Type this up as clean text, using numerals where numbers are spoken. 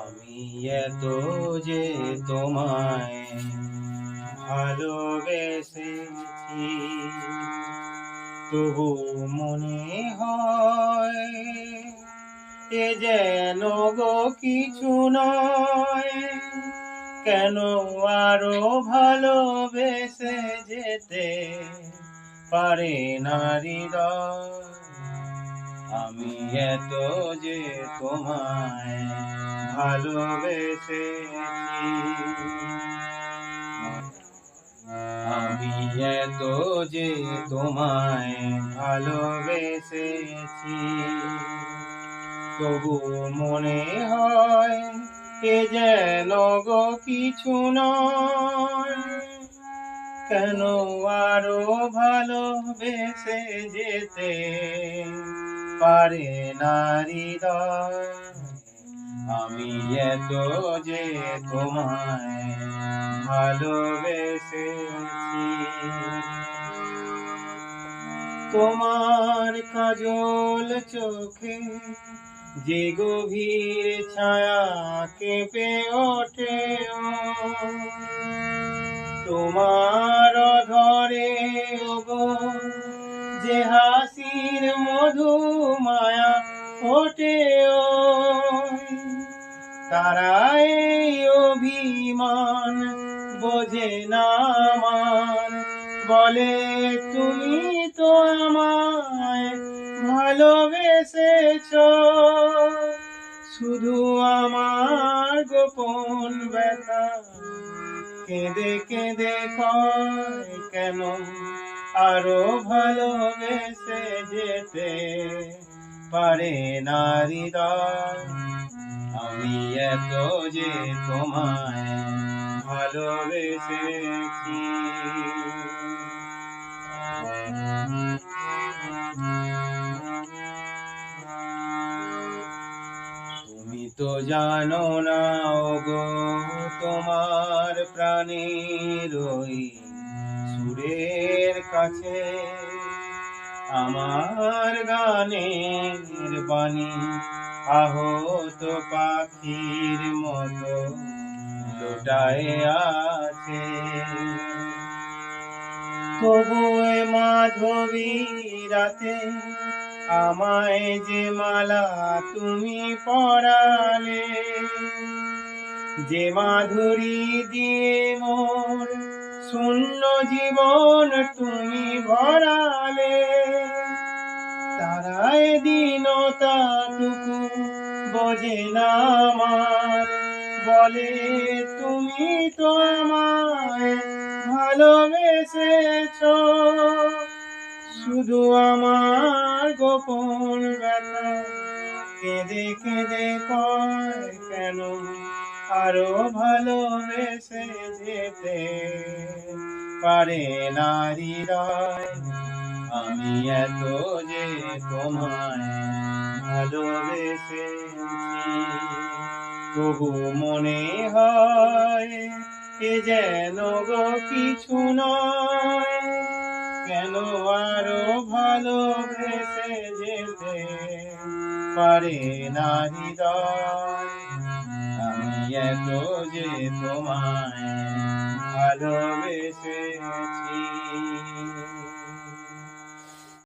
আমি এত যে তোমায় ভালোবেসেছি, তবু মনে হয় এ যেন গো কিছু নয়। কেন আরো ভালোবেসে যেতে পারে না হৃদয়? আমি এত যে তোমায় ভালোবেসেছি, আমি এত যে তোমায় ভালোবেসেছি, তবু মনে হয় এ যেন গো কিছু নয়। কেন আরো ভালোবেসে যেতে পারে না হৃদয়? আমি এত যে তোমায় ভালোবেসেছি। তোমার কাজল চোখে যে গভীর ছায়া কেঁপে ওঠে, তোমার ধরে গো যে হাসির মধু মায়া ফোটে, তারাই অভিমান বোঝে না আমার, বলে তুমি তো আমায় ভালোবেসেছো। শুধু আমার গোপন ব্যথা কেঁদে কেঁদে কয়, কেন আরো ভালোবেসে যেতে পারে না হৃদয়? আমি এত যে তোমায় ভালোবেসেছি। তুমি তো জানো না ওগো, তোমার প্রাণের ওই সুরের কাছে আমার গানের বাণী আহত পাখির মতো লোটায় আছে। তবু এ মাধবী রাতে আমায় যে মালা তুমি পরালে, যে মাধুরী দিয়ে মোর শূন্য জীবন তুমি ভরালে, তারাই দীনতাটুকু বোঝে না আমার, বলে তুমি তো আমায় ভালোবেসেছো। শুধু আমার গোপন ব্যথা কেঁদে কেঁদে কয়, কেন আরো ভালোবেসে যেতে পারে না হৃদয়? আমি এত যে তোমায় ভালোবেসেছি, তবু মনে হয় এ যেন গো কিছু নয়। কেন আরো ভালোবেসে যেতে পারে না হৃদয়? আমি এত যে তোমায় ভালোবেসেছি।